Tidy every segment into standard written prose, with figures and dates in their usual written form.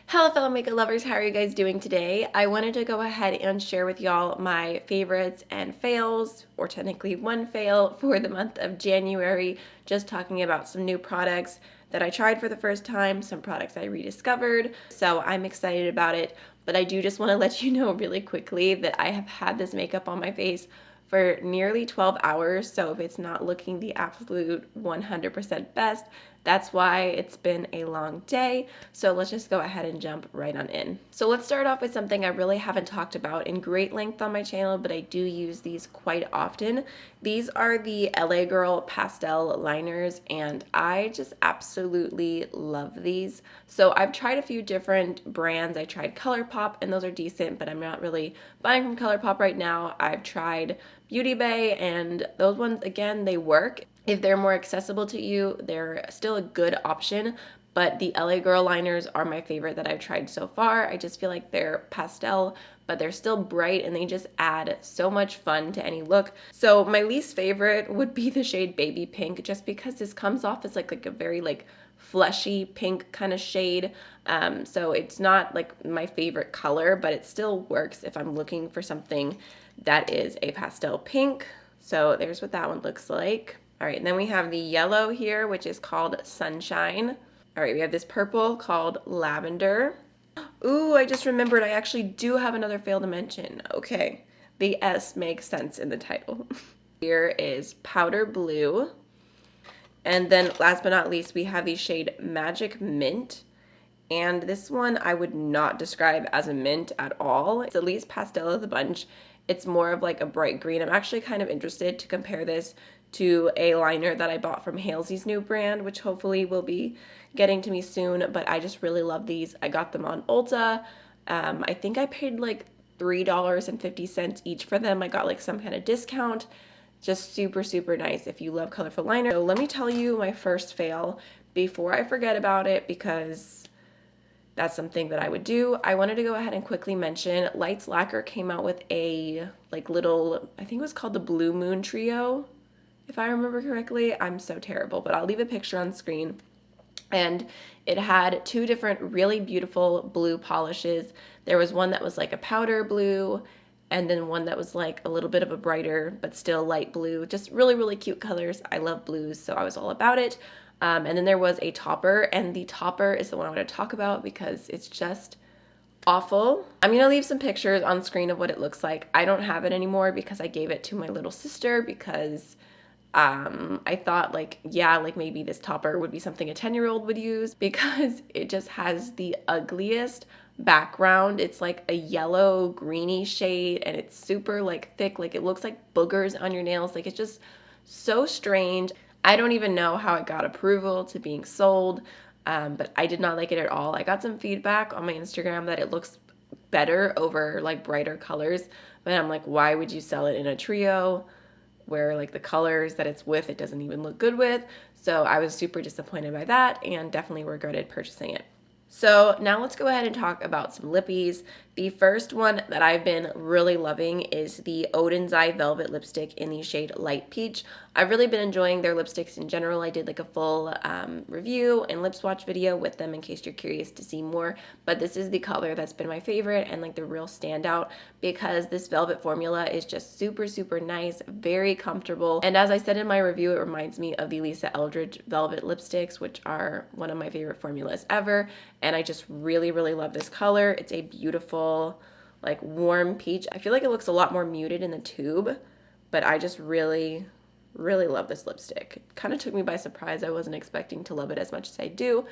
Hello fellow makeup lovers, how are you guys doing today? I wanted to go ahead and share with y'all my favorites and fails, or technically one fail for the month of January, just talking about some new products that I tried for the first time, some products I rediscovered, so I'm excited about it, but I do just want to let you know really quickly that I have had this makeup on my face for nearly 12 hours, so if it's not looking the absolute 100% best, that's why it's been a long day. So let's just go ahead and jump right on in. So let's start off with something I really haven't talked about in great length on my channel, but I do use these quite often. These are the LA Girl pastel liners, and I just absolutely love these. So I've tried a few different brands. I tried ColourPop, and those are decent, but I'm not really buying from ColourPop right now. I've tried Beauty Bay, and those ones, again, they work. If they're more accessible to you, they're still a good option, but the LA Girl liners are my favorite that I've tried so far. I just feel like they're pastel, but they're still bright and they just add so much fun to any look. So my least favorite would be the shade Baby Pink, just because this comes off as like a very fleshy pink kind of shade. So it's not like my favorite color, but it still works if I'm looking for something that is a pastel pink. So there's what that one looks like. All right, and then we have the yellow here, which is called Sunshine. All right, we have this purple called Lavender. Ooh, I just remembered I actually do have another fail to mention. Okay, the S makes sense in the title. Here is Powder Blue. And then last but not least, we have the shade Magic Mint. And this one I would not describe as a mint at all. It's the least pastel of the bunch. It's more of like a bright green. I'm actually kind of interested to compare this to a liner that I bought from Halsey's new brand, which hopefully will be getting to me soon, but I just really love these. I got them on Ulta. I think I paid like $3.50 each for them. I got like some kind of discount. Just super, super nice if you love colorful liner. So let me tell you my first fail before I forget about it, because that's something that I would do. I wanted to go ahead and quickly mention Lights Lacquer came out with a little, I think it was called the Blue Moon Trio, if I remember correctly. I'm so terrible, but I'll leave a picture on screen. And it had two different really beautiful blue polishes. There was one that was like a powder blue, and then one that was like a little bit of a brighter but still light blue. Just really, really cute colors. I love blues, so I was all about it. And then there was a topper, and the topper is the one I want to talk about because it's just awful. I'm gonna leave some pictures on screen of what it looks like. I don't have it anymore because I gave it to my little sister, because I thought maybe this topper would be something a 10-year-old would use, because it just has the ugliest background. It's like a yellow greeny shade, and it's super thick, it looks like boogers on your nails. It's just so strange. I don't even know how it got approval to being sold, but I did not like it at all. I got some feedback on my Instagram that it looks better over brighter colors, but I'm like, why would you sell it in a trio where the colors that it's with, it doesn't even look good with? So I was super disappointed by that and definitely regretted purchasing it. So now let's go ahead and talk about some lippies. The first one that I've been really loving is the Odin's Eye Velvet Lipstick in the shade Light Peach. I've really been enjoying their lipsticks in general. I did a full review and lip swatch video with them in case you're curious to see more, but this is the color that's been my favorite and the real standout, because this velvet formula is just super, super nice, very comfortable. And as I said in my review, it reminds me of the Lisa Eldridge Velvet lipsticks, which are one of my favorite formulas ever. And I just really, really love this color. It's a beautiful, warm peach. I feel like it looks a lot more muted in the tube, but I just really, really love this lipstick. It kind of took me by surprise. I wasn't expecting to love it as much as I do,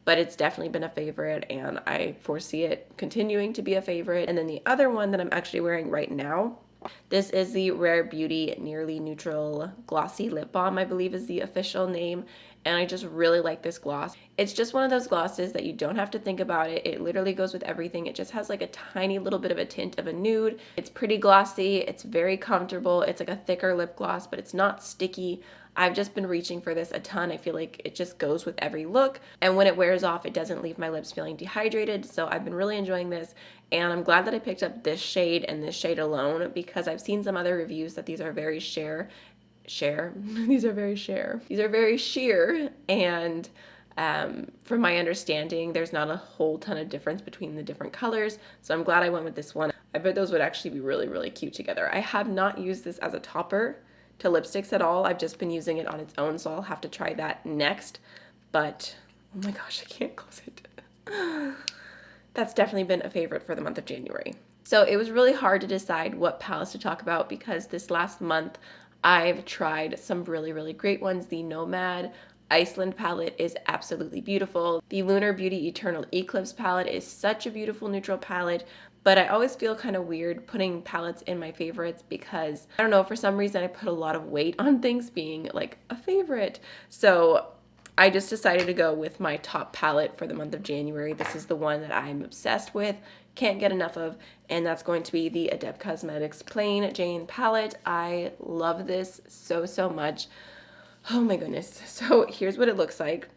but it's definitely been a favorite, and I foresee it continuing to be a favorite. And then the other one that I'm actually wearing right now, this is the Rare Beauty Nearly Neutral Glossy Lip Balm, I believe is the official name. And I just really like this gloss. It's just one of those glosses that you don't have to think about it. It literally goes with everything. It just has a tiny little bit of a tint of a nude. It's pretty glossy. It's very comfortable. It's a thicker lip gloss, but it's not sticky. I've just been reaching for this a ton. I feel like it just goes with every look. And when it wears off, it doesn't leave my lips feeling dehydrated. So I've been really enjoying this. And I'm glad that I picked up this shade and this shade alone, because I've seen some other reviews that these are very sheer. These are very sheer. And From my understanding, there's not a whole ton of difference between the different colors, so I'm glad I went with this one. I bet those would actually be really, really cute together. I have not used this as a topper to lipsticks at all. I've just been using it on its own, so I'll have to try that next. But, oh my gosh, I can't close it. That's definitely been a favorite for the month of January. So it was really hard to decide what palettes to talk about because this last month I've tried some really, really great ones. The Nomad Iceland palette is absolutely beautiful. The Lunar Beauty Eternal Eclipse palette is such a beautiful neutral palette, but I always feel kind of weird putting palettes in my favorites because, I don't know, for some reason I put a lot of weight on things being like a favorite. So I just decided to go with my top palette for the month of January. This is the one that I'm obsessed with, can't get enough of, and that's going to be the Adept Cosmetics Plain Jane palette. I love this so, so much. Oh my goodness. So here's what it looks like.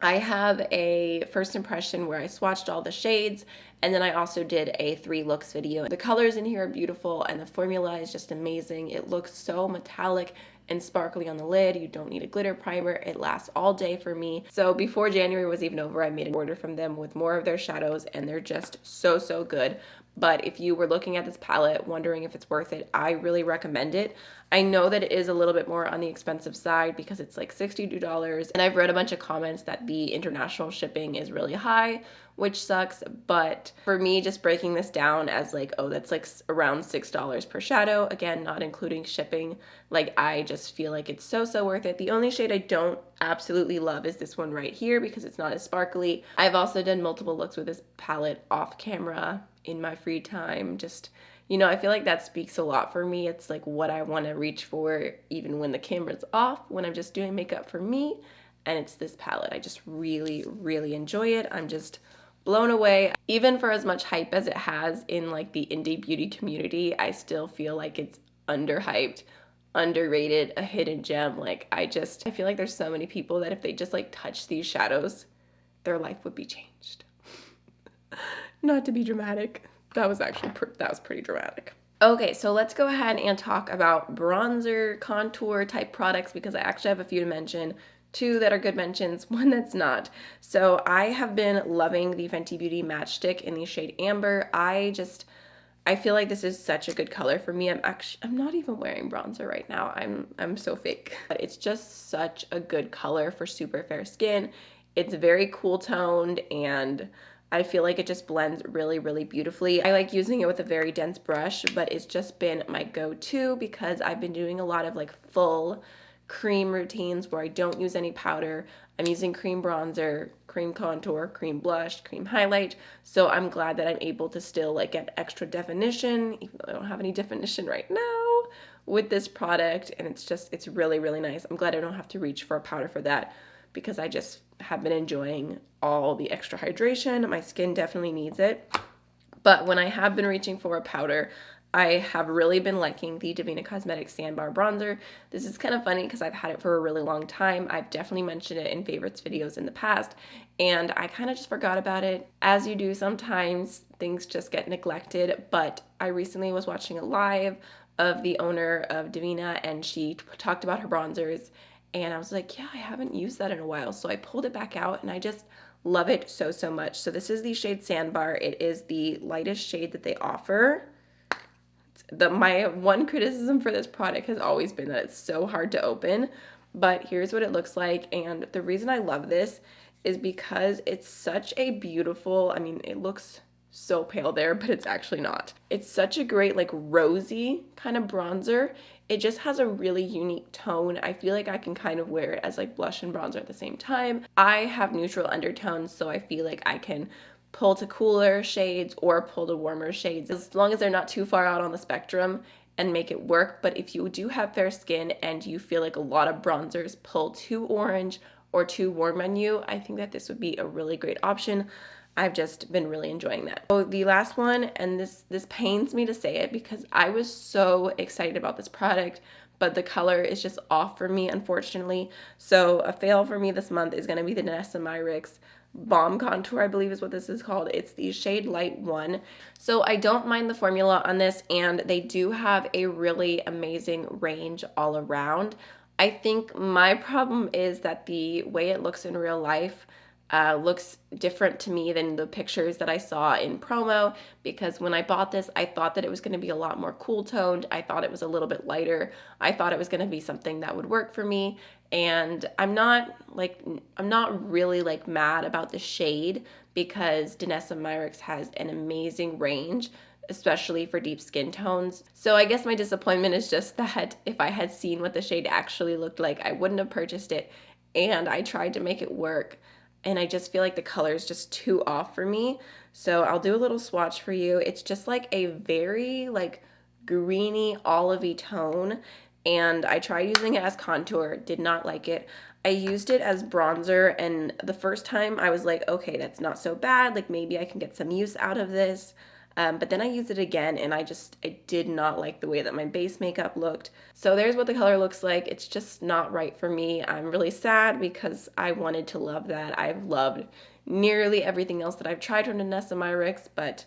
I have a first impression where I swatched all the shades, and then I also did a 3 looks video. The colors in here are beautiful and the formula is just amazing. It looks so metallic and sparkly on the lid. You don't need a glitter primer. It lasts all day for me. So before January was even over, I made an order from them with more of their shadows, and they're just so, so good. But if you were looking at this palette wondering if it's worth it, I really recommend it. I know that it is a little bit more on the expensive side because it's like $62, and I've read a bunch of comments that the international shipping is really high, which sucks. But for me, just breaking this down as like, oh, that's like around $6 per shadow, again, not including shipping, like I just feel like it's so, so worth it. The only shade I don't absolutely love is this one right here because it's not as sparkly. I've also done multiple looks with this palette off camera in my free time. Just, you know, I feel like that speaks a lot for me. It's like what I want to reach for even when the camera's off, when I'm just doing makeup for me. And it's this palette. I just really, really enjoy it. I'm just blown away. Even for as much hype as it has in like the indie beauty community, I still feel like it's underhyped, underrated, a hidden gem. Like I feel like there's so many people that if they just like touch these shadows, their life would be changed. Not to be dramatic. That was actually pretty dramatic. Okay, so let's go ahead and talk about bronzer, contour type products because I actually have a few to mention. 2 that are good mentions, 1 that's not. So I have been loving the Fenty Beauty Matchstick in the shade Amber. I feel like this is such a good color for me. I'm not even wearing bronzer right now. I'm so fake. But it's just such a good color for super fair skin. It's very cool toned and I feel like it just blends really, really beautifully. I like using it with a very dense brush, but it's just been my go-to because I've been doing a lot of like full cream routines where I don't use any powder. I'm using cream bronzer, cream contour, cream blush, cream highlight. So I'm glad that I'm able to still like get extra definition, even though I don't have any definition right now with this product. And it's really, really nice. I'm glad I don't have to reach for a powder for that because I just have been enjoying all the extra hydration. My skin definitely needs it. But when I have been reaching for a powder, I have really been liking the Divina Cosmetics Sandbar Bronzer. This is kind of funny because I've had it for a really long time. I've definitely mentioned it in favorites videos in the past, and I kind of just forgot about it. As you do sometimes, things just get neglected, but I recently was watching a live of the owner of Divina, and she talked about her bronzers, and I was like, yeah, I haven't used that in a while. So I pulled it back out and I just love it so, so much. So this is the shade Sandbar. It is the lightest shade that they offer. My one criticism for this product has always been that it's so hard to open, but here's what it looks like. And the reason I love this is because it's such a beautiful, I mean, it looks so pale there, but it's actually not. It's such a great like rosy kind of bronzer. It just has a really unique tone. I feel like I can kind of wear it as like blush and bronzer at the same time. I have neutral undertones, so I feel like I can pull to cooler shades or pull to warmer shades as long as they're not too far out on the spectrum and make it work. But if you do have fair skin and you feel like a lot of bronzers pull too orange or too warm on you, I think that this would be a really great option. I've just been really enjoying that. So the last one, and this pains me to say it because I was so excited about this product, but the color is just off for me, unfortunately. So a fail for me this month is going to be the Nessa Myricks Balm Contour, I believe is what this is called. It's the shade Light 1. So I don't mind the formula on this, and they do have a really amazing range all around. I think my problem is that the way it looks in real life looks different to me than the pictures that I saw in promo, because when I bought this, I thought that it was going to be a lot more cool toned. I thought it was a little bit lighter. I thought it was going to be something that would work for me. And I'm not really like mad about the shade, because Danessa Myricks has an amazing range, especially for deep skin tones. So I guess my disappointment is just that if I had seen what the shade actually looked like, I wouldn't have purchased it. And I tried to make it work, and I just feel like the color is just too off for me. So I'll do a little swatch for you. It's just like a very like greeny olivey tone, and I tried using it as contour, did not like it. I used it as bronzer, and the first time I was like, okay, that's not so bad, like maybe I can get some use out of this. But then I used it again, and I did not like the way that my base makeup looked. So there's what the color looks like. It's just not right for me. I'm really sad because I wanted to love that. I've loved nearly everything else that I've tried from Danessa Myricks, but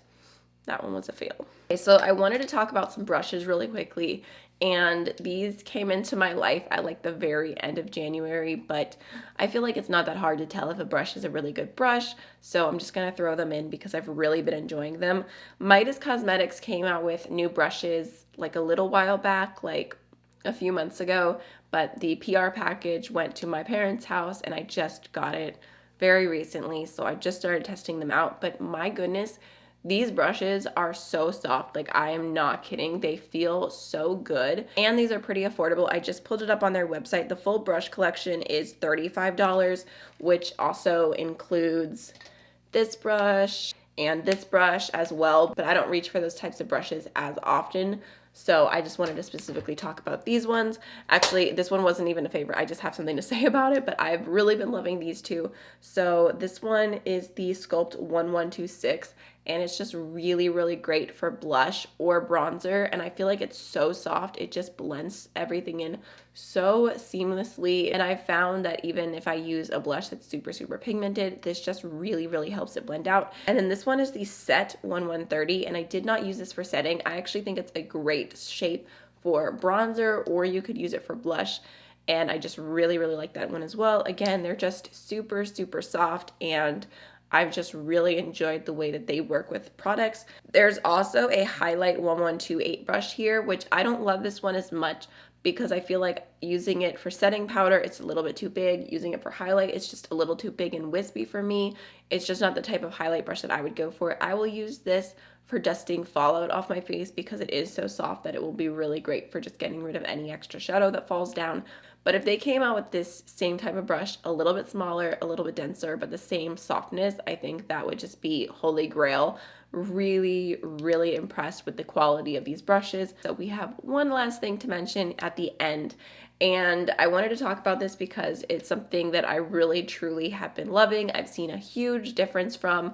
that one was a fail. Okay, so I wanted to talk about some brushes really quickly, and these came into my life at like the very end of January, but I feel like it's not that hard to tell if a brush is a really good brush, so I'm just gonna throw them in because I've really been enjoying them. Midas Cosmetics came out with new brushes like a little while back, like a few months ago, but the PR package went to my parents' house and I just got it very recently, so I just started testing them out. But my goodness, these brushes are so soft. Like, I am not kidding. They feel so good. And these are pretty affordable. I just pulled it up on their website. The full brush collection is $35, which also includes this brush and this brush as well. But I don't reach for those types of brushes as often, so I just wanted to specifically talk about these ones. Actually, this one wasn't even a favorite. I just have something to say about it, but I've really been loving these two. So this one is the Sculpt 1126, and it's just really, really great for blush or bronzer. And I feel like it's so soft. It just blends everything in so seamlessly. And I found that even if I use a blush that's super, super pigmented, this just really, really helps it blend out. And then this one is the Set 1130, and I did not use this for setting. I actually think it's a great shape for bronzer, or you could use it for blush. And I just really, really like that one as well. Again, they're just super, super soft, and I've just really enjoyed the way that they work with products. There's also a Highlight 1128 brush here, which I don't love this one as much because I feel like using it for setting powder, it's a little bit too big. Using it for highlight, it's just a little too big and wispy for me. It's just not the type of highlight brush that I would go for. I will use this for dusting fallout off my face because it is so soft that it will be really great for just getting rid of any extra shadow that falls down. But if they came out with this same type of brush, a little bit smaller, a little bit denser, but the same softness, I think that would just be holy grail. Really, really impressed with the quality of these brushes. So we have one last thing to mention at the end, and I wanted to talk about this because it's something that I really, truly have been loving. I've seen a huge difference from.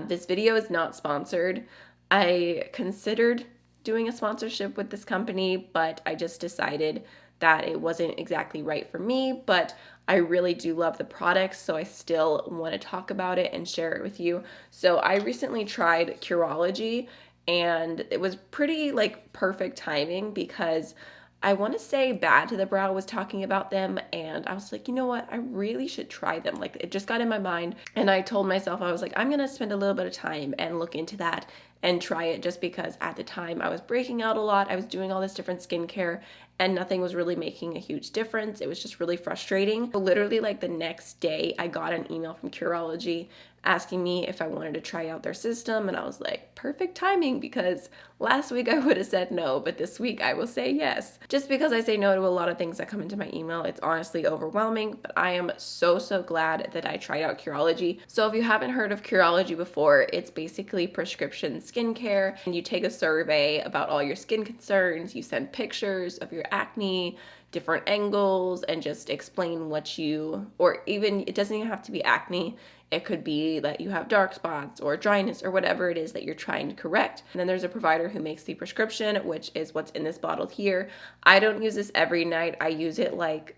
This video is not sponsored. I considered doing a sponsorship with this company, but I just decided that it wasn't exactly right for me, but I really do love the products, so I still want to talk about it and share it with you. So I recently tried Curology, and it was pretty like perfect timing because I want to say Bad to the Brow was talking about them, and I was like, you know what, I really should try them. Like, it just got in my mind, and I told myself, I was like, I'm gonna spend a little bit of time and look into that and try it, just because at the time I was breaking out a lot. I was doing all this different skincare and nothing was really making a huge difference. It was just really frustrating. So literally like the next day I got an email from Curology asking me if I wanted to try out their system, and I was like, perfect timing, because last week I would have said no, but this week I will say yes. Just because I say no to a lot of things that come into my email, it's honestly overwhelming, but I am so, so glad that I tried out Curology. So if you haven't heard of Curology before, it's basically prescription skincare, and you take a survey about all your skin concerns, you send pictures of your acne, different angles, and just explain what you, or even, it doesn't even have to be acne. It could be that you have dark spots or dryness or whatever it is that you're trying to correct. And then there's a provider who makes the prescription, which is what's in this bottle here. I don't use this every night. I use it like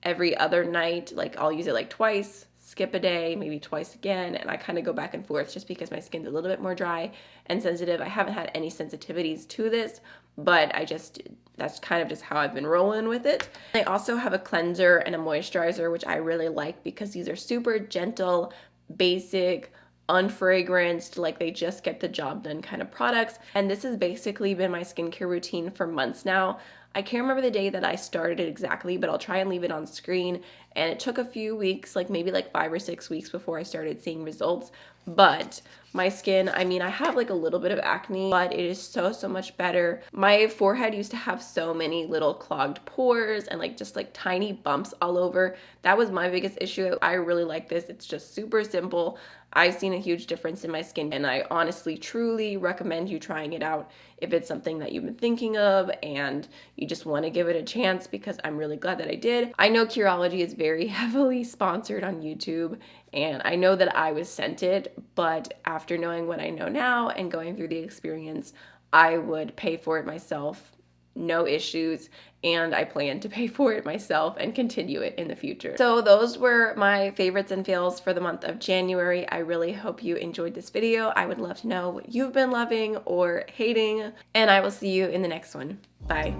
every other night. Like, I'll use it like twice, skip a day, maybe twice again, and I kind of go back and forth just because my skin's a little bit more dry and sensitive. I haven't had any sensitivities to this, but that's kind of just how I've been rolling with it. I also have a cleanser and a moisturizer, which I really like because these are super gentle, basic, unfragranced, like they just get the job done kind of products. And this has basically been my skincare routine for months now. I can't remember the day that I started it exactly, but I'll try and leave it on screen. And it took a few weeks, like maybe like 5 or 6 weeks before I started seeing results. But my skin, I mean, I have like a little bit of acne, but it is so much better. My forehead used to have so many little clogged pores and like just like tiny bumps all over. That was my biggest issue. I really like this. It's just super simple. I've seen a huge difference in my skin, and I honestly, truly recommend you trying it out if it's something that you've been thinking of and you just want to give it a chance, because I'm really glad that I did. I know Curology is very heavily sponsored on YouTube, and I know that I was sent it, but after knowing what I know now and going through the experience, I would pay for it myself, no issues, and I plan to pay for it myself and continue it in the future. So those were my favorites and fails for the month of January. I really hope you enjoyed this video. I would love to know what you've been loving or hating, and I will see you in the next one. Bye.